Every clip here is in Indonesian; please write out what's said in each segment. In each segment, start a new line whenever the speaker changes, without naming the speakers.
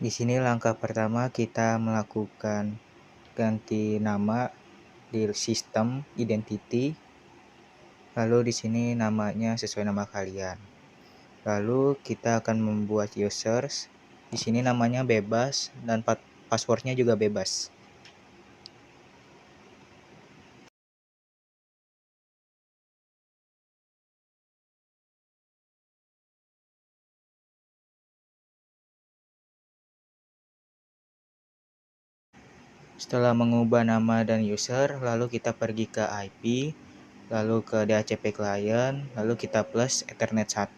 Di sini langkah pertama kita melakukan ganti nama di sistem identity. Lalu di sini namanya sesuai nama kalian. Lalu kita akan membuat users. Di sini namanya bebas dan passwordnya juga bebas. Setelah mengubah nama dan user, lalu kita pergi ke IP, lalu ke DHCP client, lalu kita plus Ethernet 1.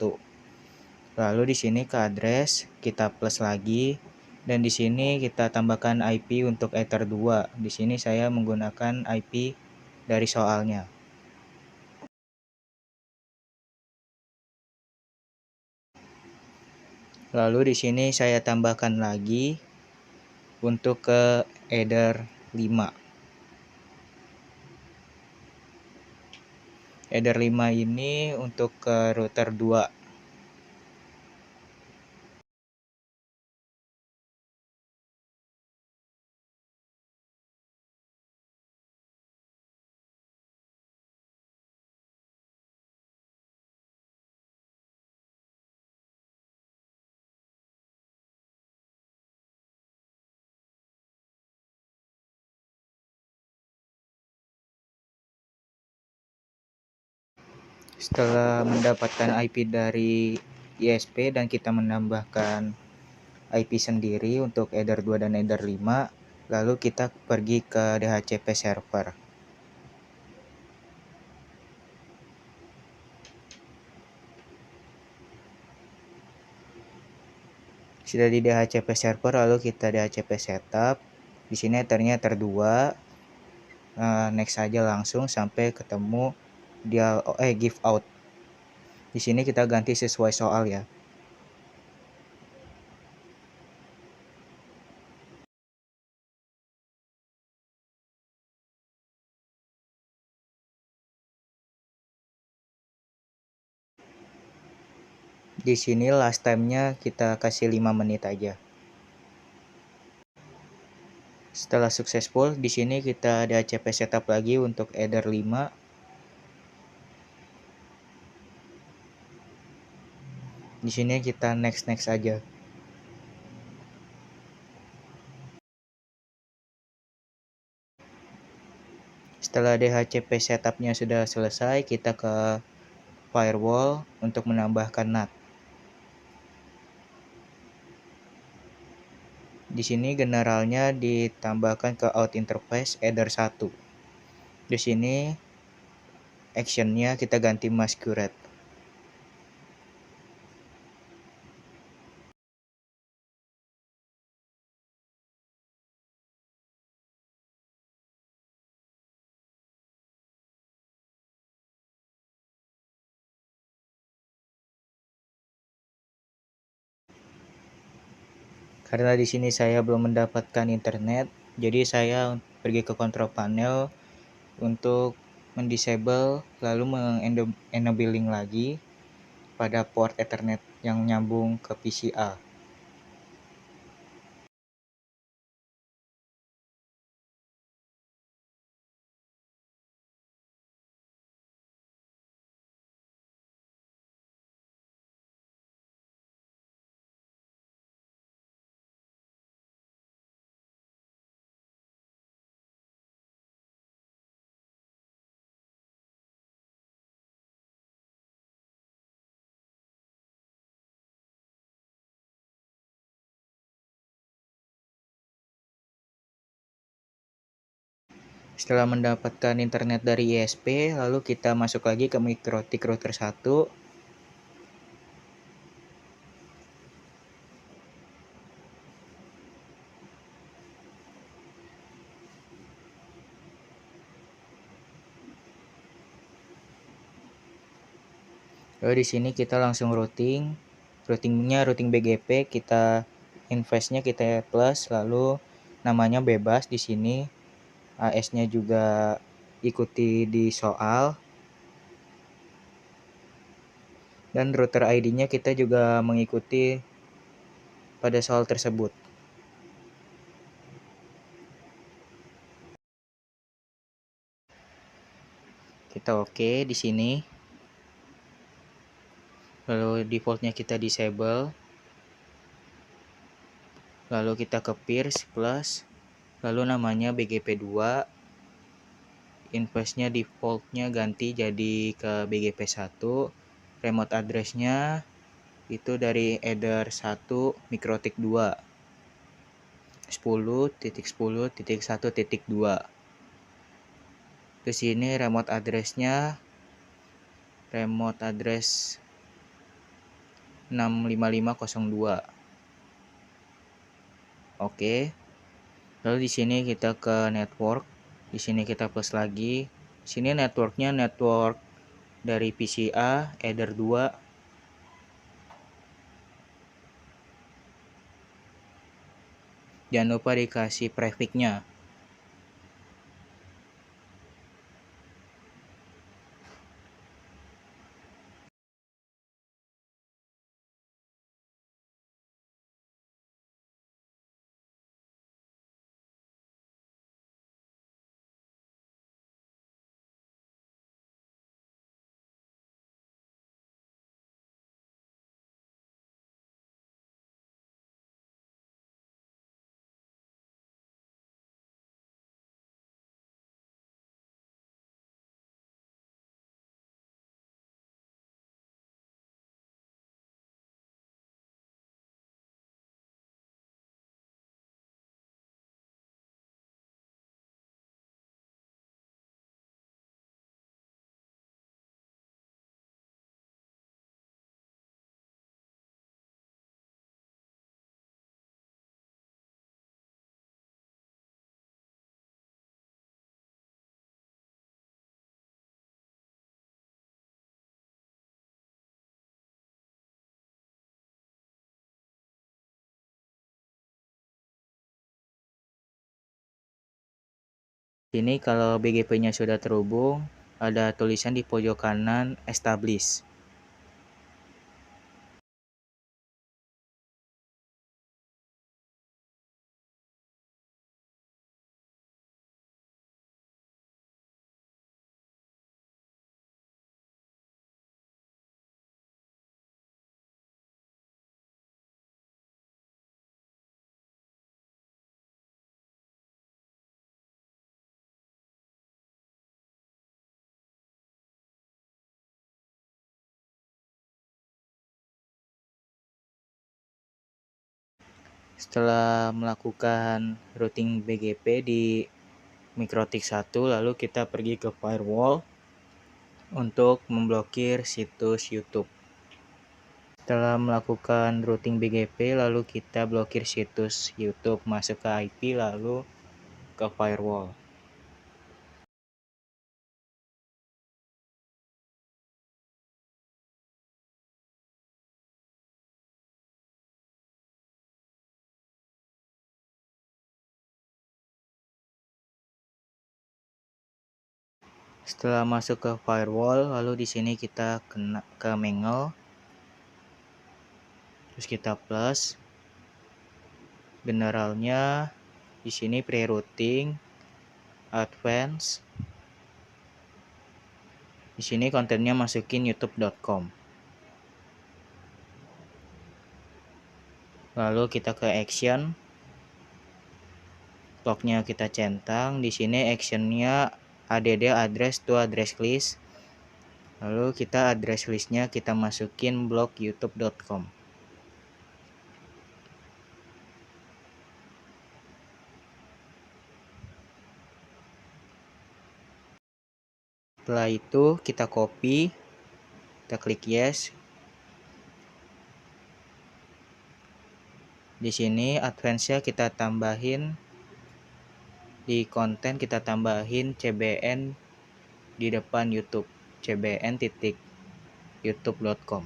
Lalu di sini ke address kita plus lagi, dan di sini kita tambahkan IP untuk Ether 2. Di sini saya menggunakan IP dari soalnya. Lalu di sini saya tambahkan lagi untuk ke Ether 5. Ether 5 ini untuk ke router 2. Setelah mendapatkan IP dari ISP dan kita menambahkan IP sendiri untuk Ether 2 dan Ether 5, lalu kita pergi ke DHCP server. Sudah di DHCP server, lalu kita DHCP setup. Di sini Ethernya Ether 2. Next saja langsung sampai ketemu dia give out. Di sini kita ganti sesuai soal ya. Di sini last time-nya kita kasih 5 menit aja. Setelah successful, di sini kita DHCP setup lagi untuk Ether 5. Di sini kita next aja. Setelah DHCP setupnya sudah selesai, kita ke firewall untuk menambahkan NAT. Di sini generalnya ditambahkan ke out interface Ether 1. Di sini actionnya kita ganti masquerade. Karena di sini saya belum mendapatkan internet, jadi saya pergi ke control panel untuk mendisable lalu mengenabling lagi pada port Ethernet yang nyambung ke PCA. Setelah mendapatkan internet dari ISP, lalu kita masuk lagi ke MikroTik router 1. Lalu di sini kita langsung routingnya routing BGP, kita investnya kita plus, lalu namanya bebas di sini, AS-nya juga ikuti di soal, dan router ID-nya kita juga mengikuti pada soal tersebut. Kita oke di sini. Lalu defaultnya kita disable. Lalu kita ke peers plus. Lalu namanya BGP2. Invoice-nya defaultnya ganti jadi ke BGP1. Remote address-nya itu dari header 1 mikrotik 2 10.10.1.2. Terus ini remote address-nya remote address 65502. Oke. Lalu di sini kita ke network. Di sini kita plus lagi. Sini networknya network dari PCA header 2. Jangan lupa dikasih prefix-nya. Ini kalau BGP-nya sudah terhubung, ada tulisan di pojok kanan establish. Setelah melakukan routing BGP di mikrotik 1, lalu kita pergi ke firewall untuk memblokir situs YouTube. Setelah melakukan routing BGP, lalu kita blokir situs YouTube, masuk ke IP, lalu ke firewall. Setelah masuk ke firewall, lalu di sini kita kena ke Mangle. Terus kita plus. Generalnya di sini pre-routing, advance. Di sini kontennya masukin youtube.com. Lalu kita ke action. Lognya kita centang. Di sini actionnya add address to address list. Lalu kita address listnya kita masukin blog youtube.com. Setelah itu kita copy, kita klik yes. Di sini advance-nya kita tambahin, di konten kita tambahin cbn di depan YouTube, cbn.youtube.com.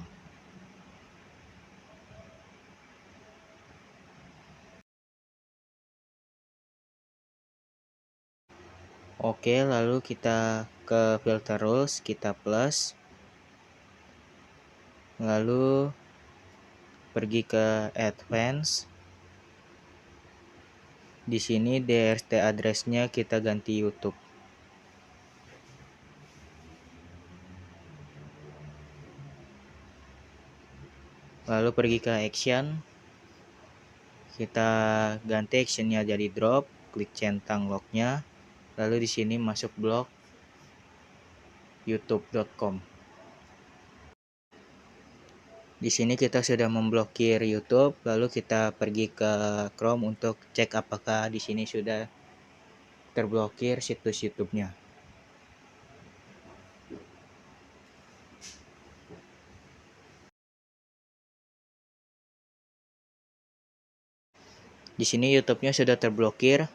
Oke, lalu kita ke filter rules, kita plus. Lalu pergi ke advance. Di sini DHT address-nya kita ganti YouTube. Lalu pergi ke action, kita ganti actionnya jadi drop, klik centang locknya, lalu di sini masuk blog youtube.com. Di sini kita sudah memblokir YouTube, lalu kita pergi ke Chrome untuk cek apakah di sini sudah terblokir situs YouTube-nya. Di sini YouTube-nya sudah terblokir.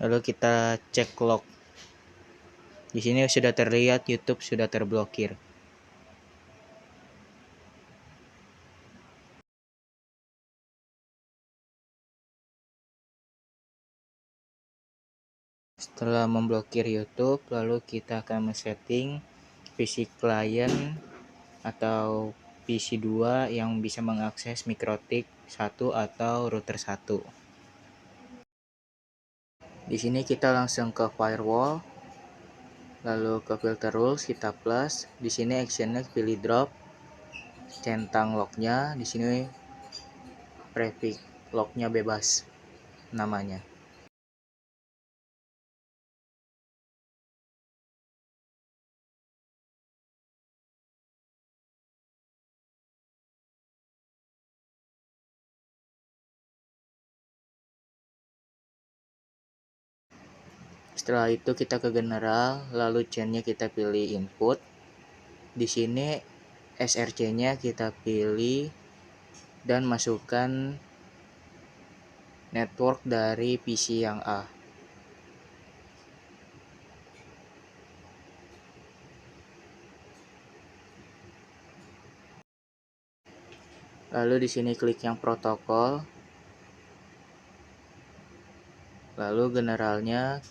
Lalu kita cek log. Di sini sudah terlihat YouTube sudah terblokir. Setelah memblokir YouTube, lalu kita akan men-setting PC client atau PC 2 yang bisa mengakses MikroTik 1 atau router 1. Di sini kita langsung ke firewall, lalu ke filter rules kita plus. Di sini actionnya pilih drop, centang lognya. Di sini prefix lognya bebas namanya. Setelah itu kita ke general, lalu chainnya kita pilih input. Di sini SRC-nya kita pilih dan masukkan network dari PC yang A. Lalu di sini klik yang protokol. Lalu generalnya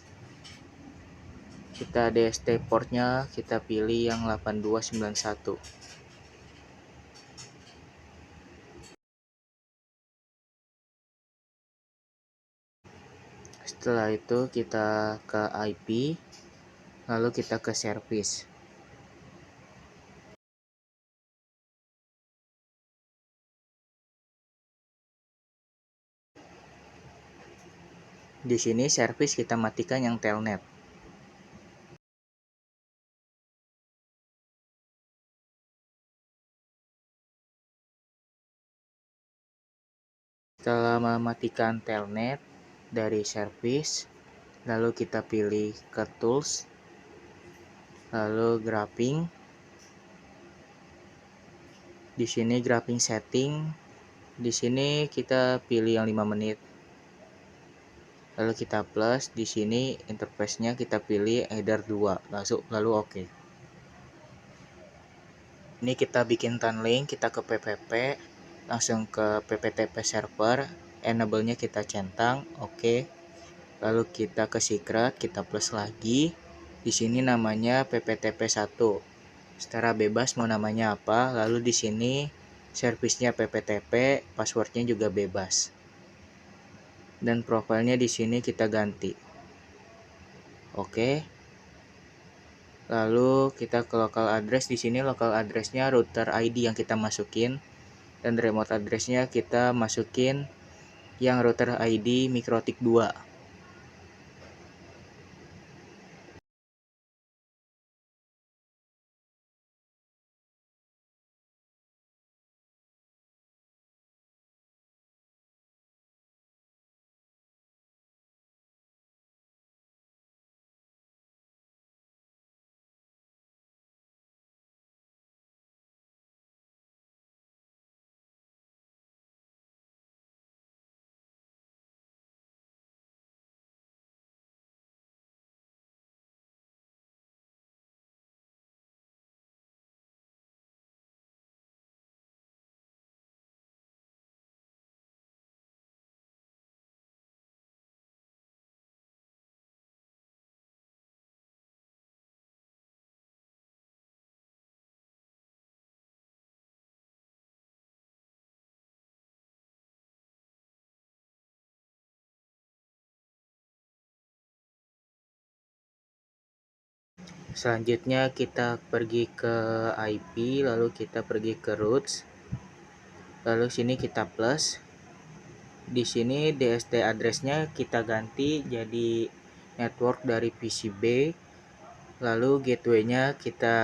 kita DST portnya kita pilih yang 8291. Setelah itu kita ke IP, lalu kita ke service. Di sini service kita matikan yang telnet. Setelah mematikan telnet dari service, lalu kita pilih ke tools, lalu graphing. Di sini graphing setting, di sini kita pilih yang 5 menit. Lalu kita plus, di sini interface-nya kita pilih header 2, lalu oke. Ini kita bikin tunneling, kita ke PPP, langsung ke PPTP server, enable-nya kita centang, oke. Lalu kita ke secret, kita plus lagi. Di sini namanya PPTP 1. Secara bebas mau namanya apa. Lalu di sini servisnya PPTP, passwordnya juga bebas. Dan profilnya di sini kita ganti. Oke. Lalu kita ke local address. Di sini local addressnya router ID yang kita masukin, dan remote addressnya kita masukin yang router ID MikroTik 2. Selanjutnya kita pergi ke IP, lalu kita pergi ke roots, lalu sini kita plus. Di sini DST addressnya kita ganti jadi network dari PCB, lalu gateway-nya kita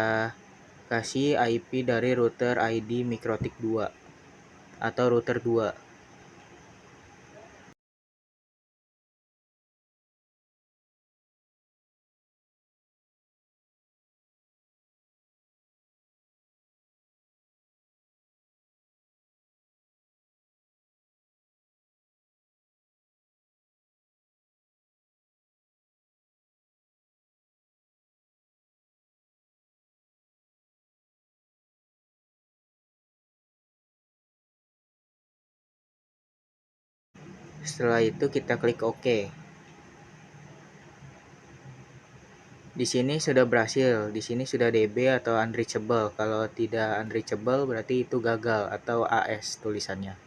kasih IP dari router ID Mikrotik 2 atau router 2. Setelah itu kita klik OK. Di sini sudah berhasil, di sini sudah DB atau unreachable. Kalau tidak unreachable berarti itu gagal atau AS tulisannya.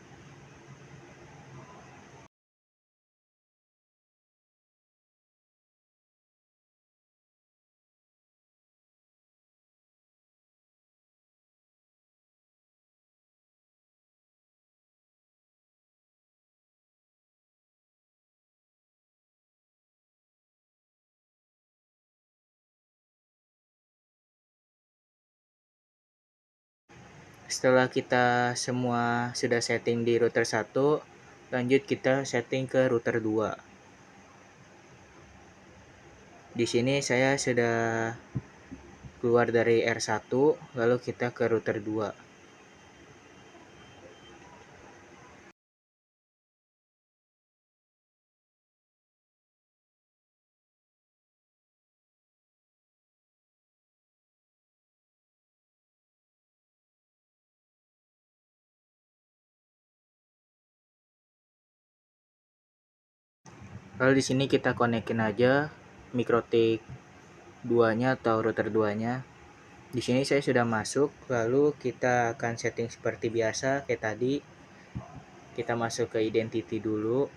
Setelah kita semua sudah setting di router 1, lanjut kita setting ke router 2. Di sini saya sudah keluar dari R1, lalu kita ke router 2. Lalu di sini kita konekin aja Mikrotik 2-nya atau router 2-nya. Di sini saya sudah masuk, lalu kita akan setting seperti biasa kayak tadi. Kita masuk ke identity dulu,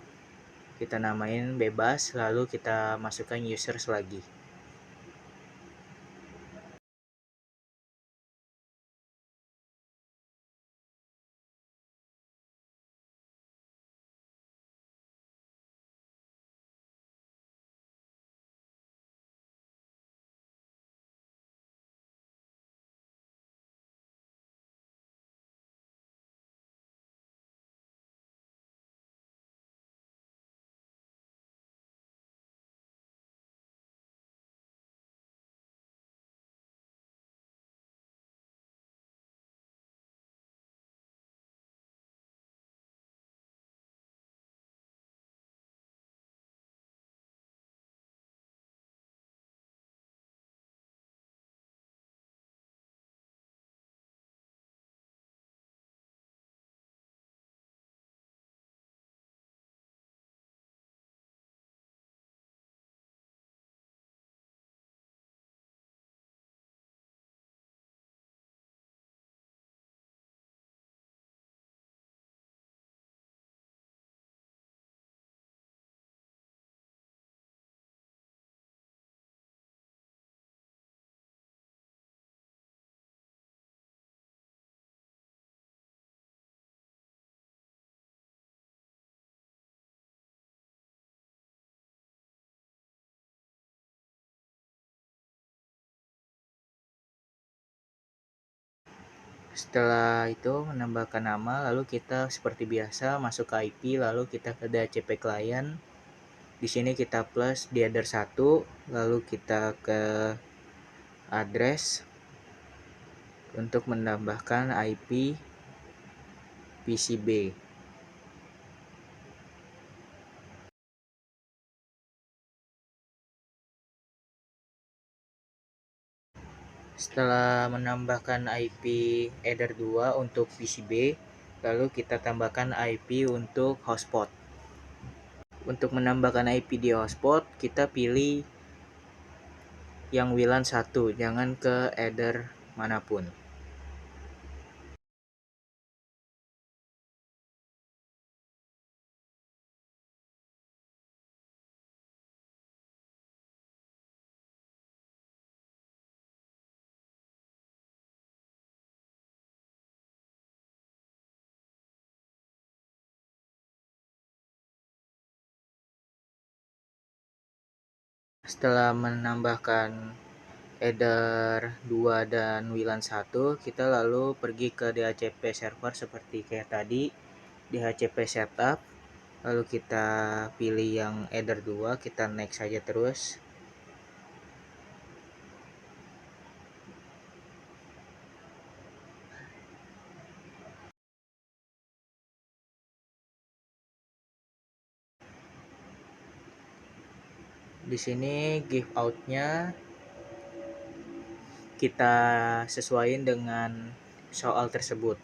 kita namain bebas, lalu kita masukkan users lagi. Setelah itu menambahkan nama, lalu kita seperti biasa masuk ke IP, lalu kita ke DHCP client. Di sini kita plus di header 1, lalu kita ke address untuk menambahkan IP PCB. Setelah menambahkan IP header 2 untuk PCB, lalu kita tambahkan IP untuk hotspot. Untuk menambahkan IP di hotspot, kita pilih yang WLAN 1, jangan ke header manapun. Setelah menambahkan header 2 dan WLAN 1, kita lalu pergi ke DHCP server seperti kayak tadi, DHCP setup, lalu kita pilih yang header 2, kita next saja terus. Di sini give out-nya kita sesuaikan dengan soal tersebut.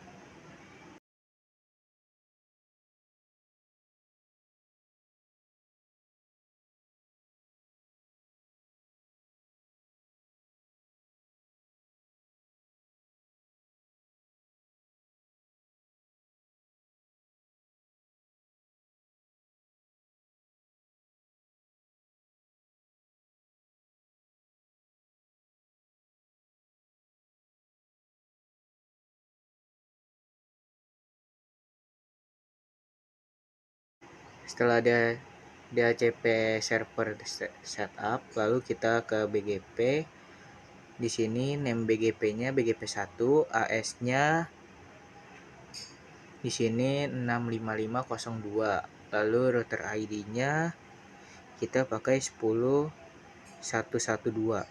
Setelah DHCP server setup, lalu kita ke BGP. Di sini name BGP-nya BGP1, AS-nya di sini 65502. Lalu router ID-nya kita pakai 10112.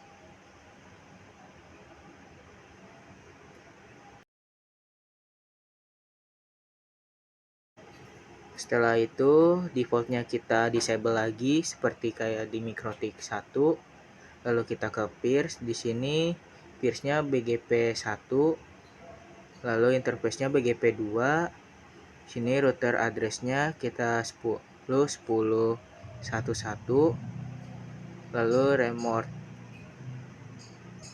Setelah itu defaultnya kita disable lagi seperti kayak di MikroTik 1. Lalu kita ke peers. Di sini peersnya BGP1, lalu interface-nya BGP2. Sini router address-nya kita 10.10.11. Lalu remote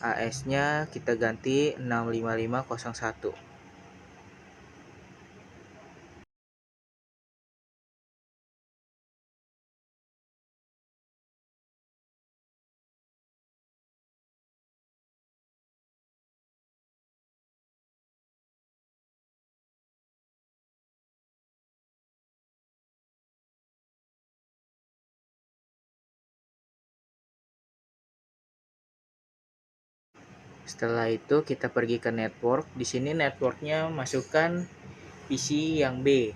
AS-nya kita ganti 65501. Setelah itu kita pergi ke network. Di sini networknya masukkan PC yang B.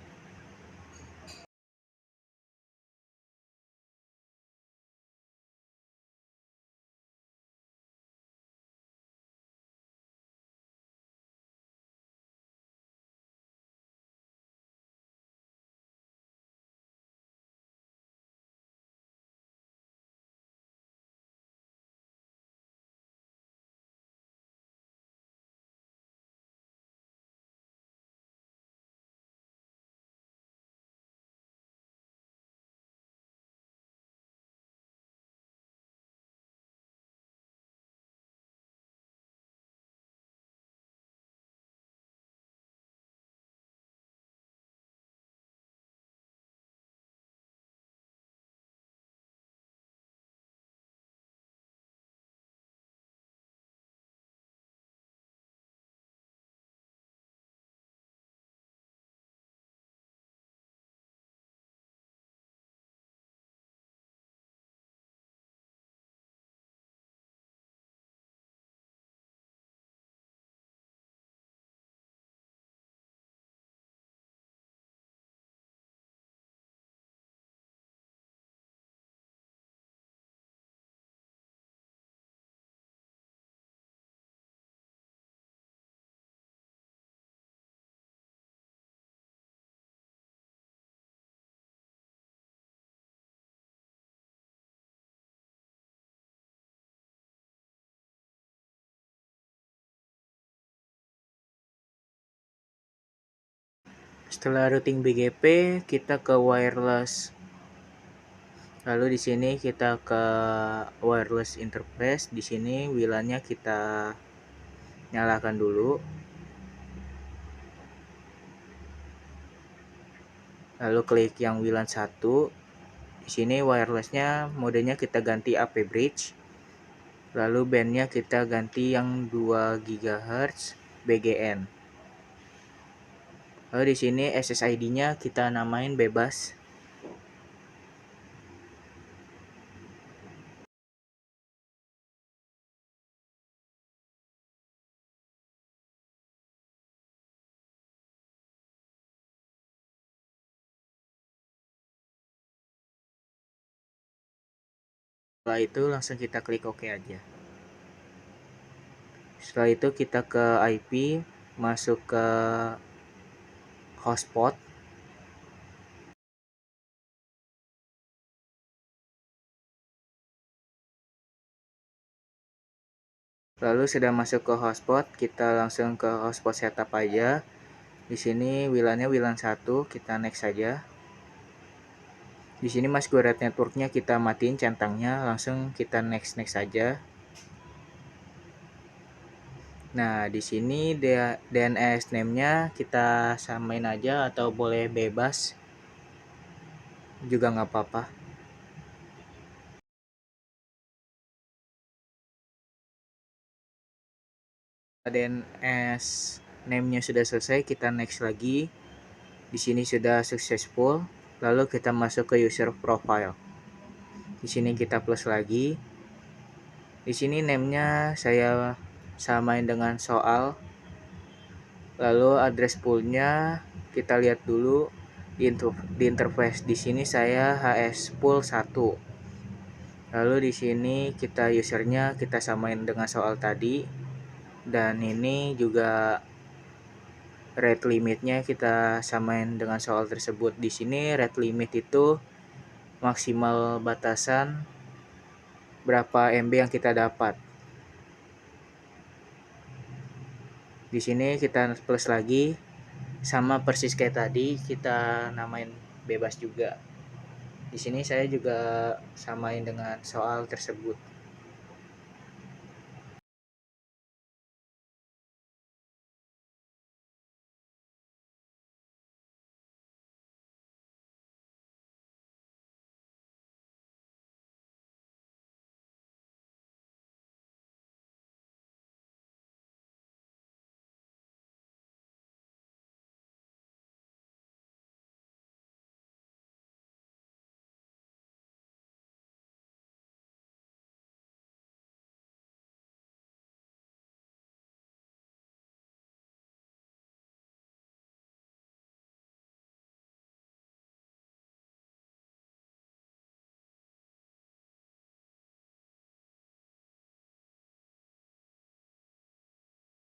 Setelah routing BGP, kita ke wireless. Lalu di sini kita ke wireless interface. Di sini WLAN-nya kita nyalakan dulu. Lalu klik yang WLAN 1. Di sini wirelessnya modenya kita ganti AP bridge. Lalu bandnya kita ganti yang 2 GHz BGN. Lalu di sini SSID-nya kita namain bebas. Setelah itu langsung kita klik OK aja. Setelah itu kita ke IP, masuk ke hotspot. Lalu sudah masuk ke hotspot, kita langsung ke hotspot setup aja. Di sini WLAN-nya WLAN 1, kita next saja. Di sini masquerade networknya kita matiin centangnya, langsung kita next saja. Nah, di sini DNS name-nya kita samain aja atau boleh bebas juga nggak apa-apa. DNS name-nya sudah selesai, kita next lagi. Di sini sudah successful. Lalu kita masuk ke user profile. Di sini kita plus lagi. Di sini name-nya saya samain dengan soal. Lalu address pool-nya kita lihat dulu di interface. Di sini saya HS pool 1. Lalu di sini kita usernya kita samain dengan soal tadi. Dan ini juga rate limitnya kita samain dengan soal tersebut. Di sini rate limit itu maksimal batasan berapa MB yang kita dapat. Di sini kita plus lagi, sama persis kayak tadi, kita namain bebas juga. Di sini saya juga samain dengan soal tersebut.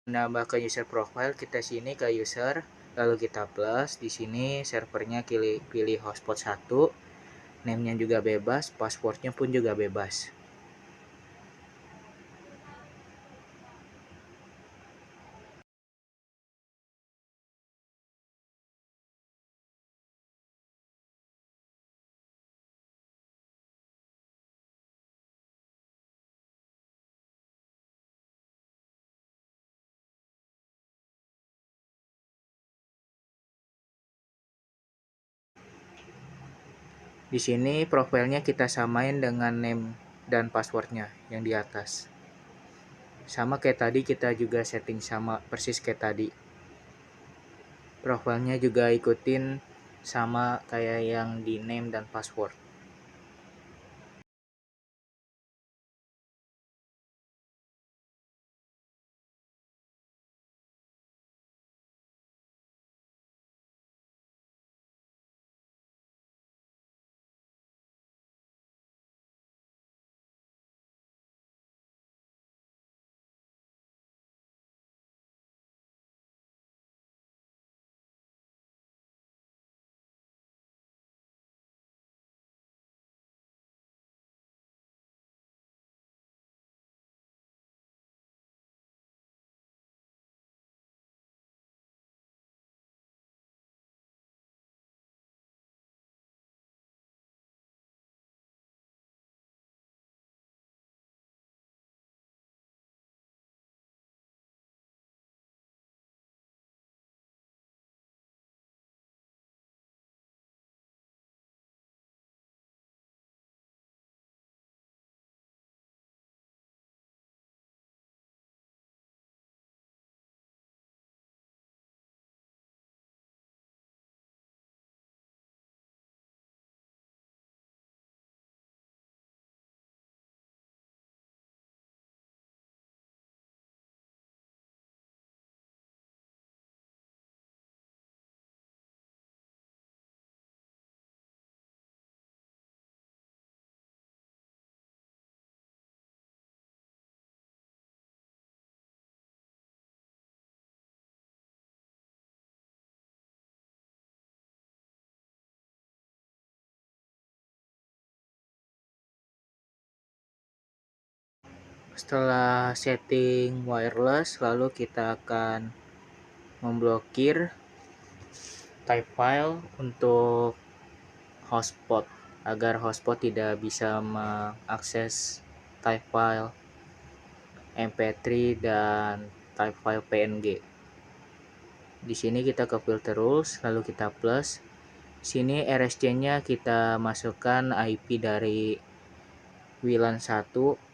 Nambah ke user profile, kita sini ke user, lalu kita plus. Di sini servernya pilih hotspot 1, name-nya juga bebas, passwordnya pun juga bebas. Di sini profilnya kita samain dengan name dan passwordnya yang di atas. Sama kayak tadi, kita juga setting sama persis kayak tadi. Profilnya juga ikutin sama kayak yang di name dan password. Setelah setting wireless, lalu kita akan memblokir type file untuk hotspot agar hotspot tidak bisa mengakses type file MP3 dan type file PNG. Di sini kita ke filter rules, lalu kita plus. Sini RSC-nya kita masukkan IP dari WLAN 1.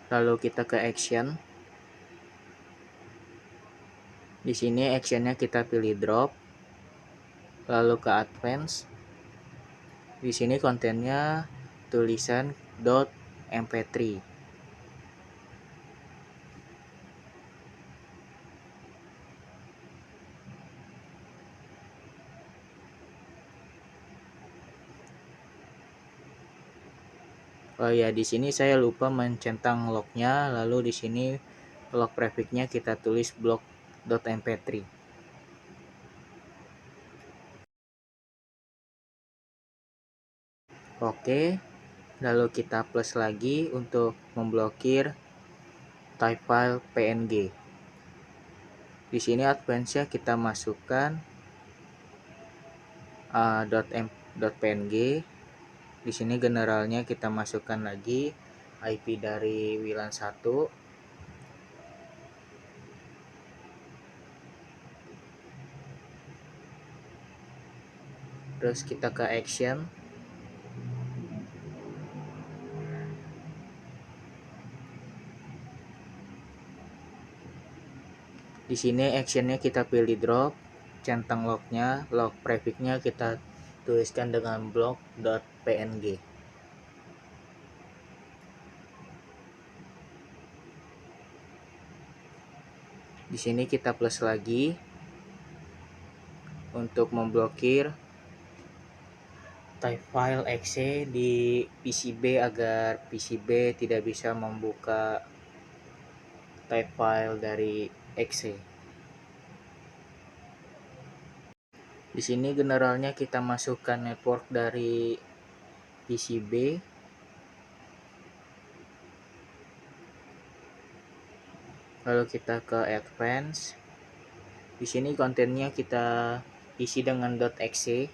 Lalu kita ke action. Di sini actionnya kita pilih drop, lalu ke advance. Di sini kontennya tulisan .mp3. Oh ya, di sini saya lupa mencentang lognya, lalu di sini log prefixnya kita tulis block.mp3. Oke, lalu kita plus lagi untuk memblokir type file PNG. Di sini advance-nya kita masukkan .png. Di sini generalnya kita masukkan lagi IP dari WLAN 1. Terus kita ke action. Di sini actionnya kita pilih drop, centang lognya, log prefixnya kita tuliskan dengan block.png. Di sini kita plus lagi untuk memblokir type file exe di PCB agar PCB tidak bisa membuka type file dari exe. Di sini generalnya kita masukkan network dari PCB. Lalu kita ke advance. Di sini kontennya kita isi dengan .exe.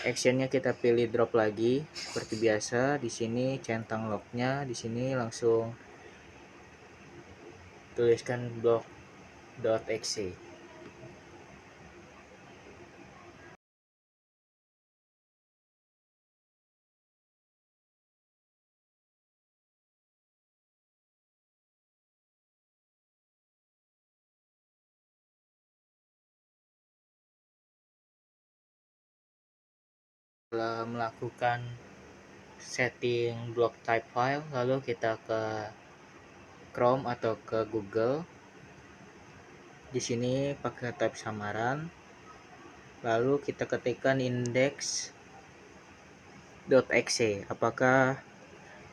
Actionnya kita pilih drop lagi seperti biasa. Di sini centang lognya, di sini langsung tuliskan block.exe. Setelah melakukan setting block type file, lalu kita ke Chrome atau ke Google. Di sini pakai type samaran. Lalu kita ketikkan index.exe. Apakah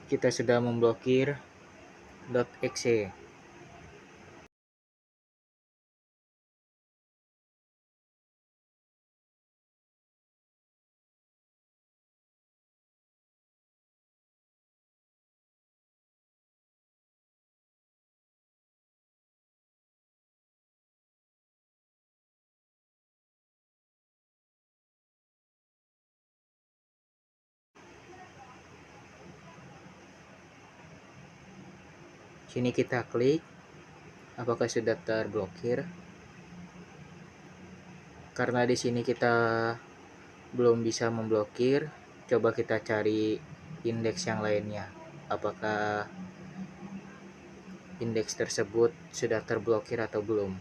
kita sudah memblokir .exe? Sini kita klik apakah sudah terblokir. Karena di sini kita belum bisa memblokir, coba kita cari indeks yang lainnya. Apakah indeks tersebut sudah terblokir atau belum?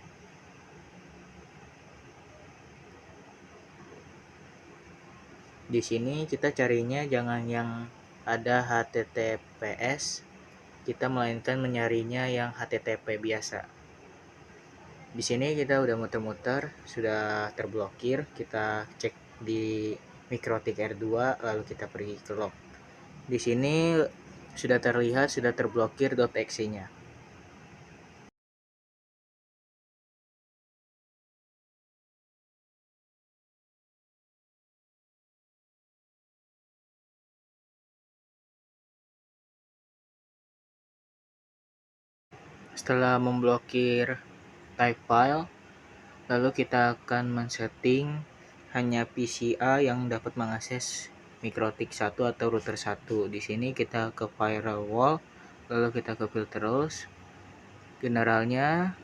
Di sini kita carinya jangan yang ada HTTPS, kita melainkan mencarinya yang HTTP biasa. Di sini kita udah muter-muter, sudah terblokir. Kita cek di Mikrotik R2, lalu kita pergi ke log. Di sini sudah terlihat sudah terblokir .exe-nya. Setelah memblokir type file, lalu kita akan men-setting hanya PCA yang dapat mengakses Mikrotik 1 atau router 1. Di sini kita ke firewall, lalu kita ke filters, generalnya,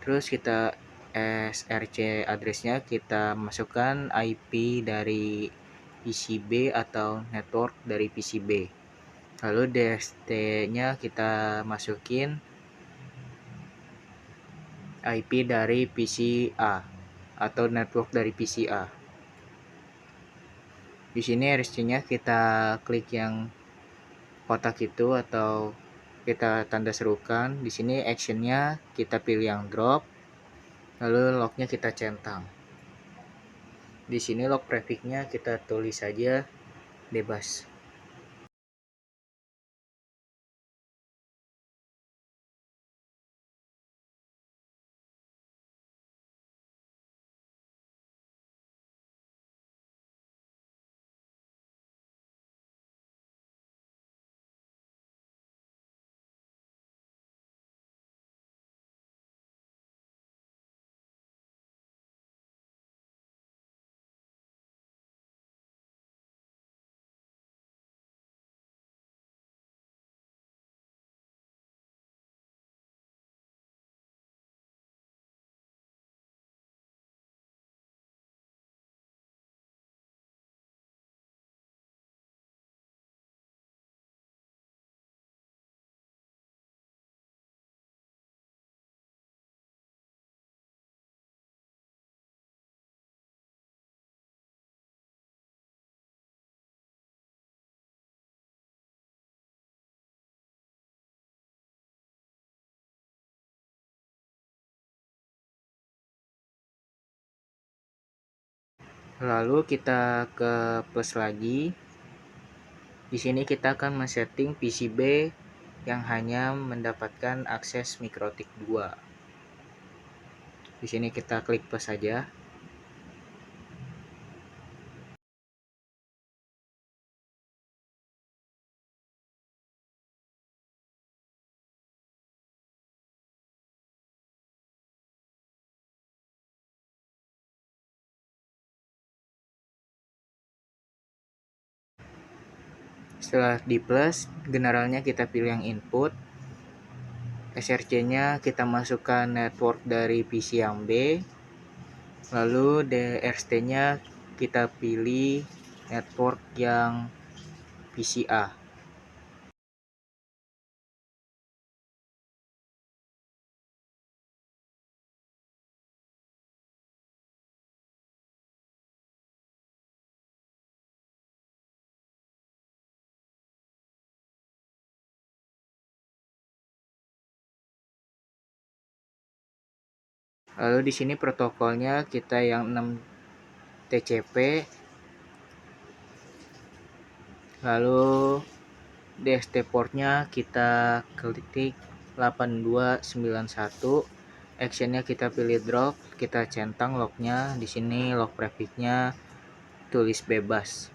terus kita src address-nya kita masukkan IP dari PCB atau network dari PCB. Lalu DST-nya kita masukin IP dari PCA atau network dari PCA. Di sini RSC-nya kita klik yang kotak itu atau kita tanda serukan. Di sini action-nya kita pilih yang drop, lalu log-nya kita centang. Di sini log prefix-nya kita tulis saja bebas. Lalu kita ke plus lagi. Di sini kita akan men-setting PCB yang hanya mendapatkan akses Mikrotik 2. Di sini kita klik plus saja. Setelah di plus, generalnya kita pilih yang input. SRC-nya kita masukkan network dari PC yang B. Lalu DRST-nya kita pilih network yang PCA. Lalu di sini protokolnya kita yang 6TCP. Lalu DST portnya kita klik 8291. Actionnya kita pilih drop, kita centang lognya. Di sini log prefix-nya tulis bebas.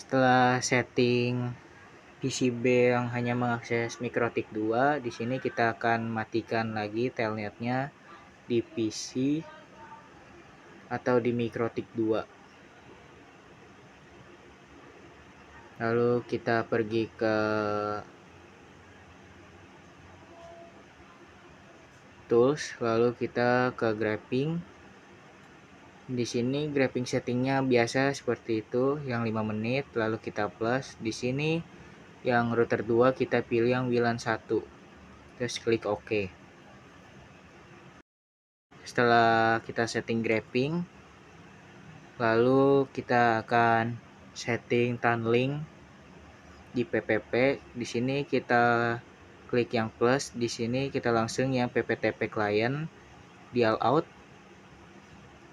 Setelah setting PCB yang hanya mengakses MikroTik 2, di sini kita akan matikan lagi telnetnya di PC atau di MikroTik 2. Lalu kita pergi ke tools, lalu kita ke graphing. Di sini graphing settingnya biasa seperti itu, yang 5 menit, lalu kita plus. Di sini yang router 2 kita pilih yang WLAN 1. Terus klik OK. Setelah kita setting graphing, lalu kita akan setting tunneling di PPP. Di sini kita klik yang plus, di sini kita langsung yang PPTP client di all out.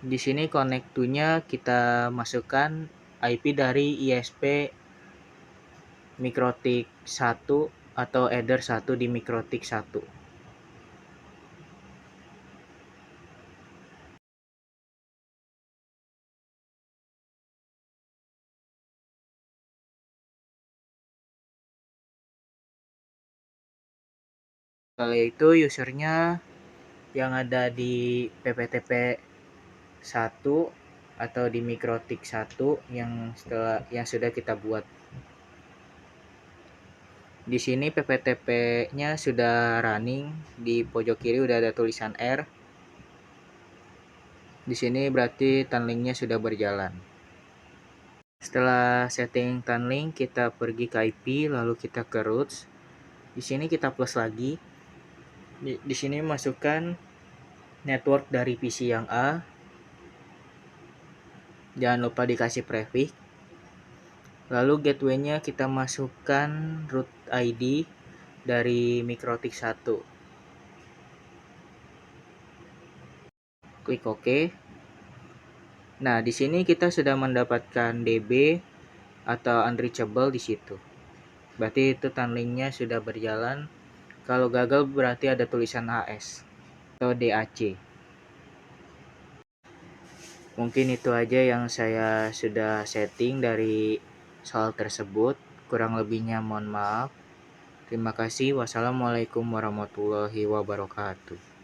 Di sini connect to-nya kita masukkan IP dari ISP MikroTik 1 atau header 1 di MikroTik 1. Kali itu usernya yang ada di PPTP 1 atau di MikroTik 1 yang sudah kita buat. Di sini PPTP-nya sudah running, di pojok kiri udah ada tulisan R. Di sini berarti tunneling-nya sudah berjalan. Setelah setting tunneling, kita pergi ke IP, lalu kita ke routes. Di sini kita plus lagi. Di sini masukkan network dari PC yang A. Jangan lupa dikasih prefix. Lalu gateway-nya kita masukkan root ID dari MikroTik 1. Klik OK. Nah, di sini kita sudah mendapatkan DB atau unreachable di situ. Berarti itu tunneling-nya sudah berjalan. Kalau gagal berarti ada tulisan AS atau DAC. Mungkin itu aja yang saya sudah setting dari soal tersebut. Kurang lebihnya mohon maaf. Terima kasih. Wassalamualaikum warahmatullahi wabarakatuh.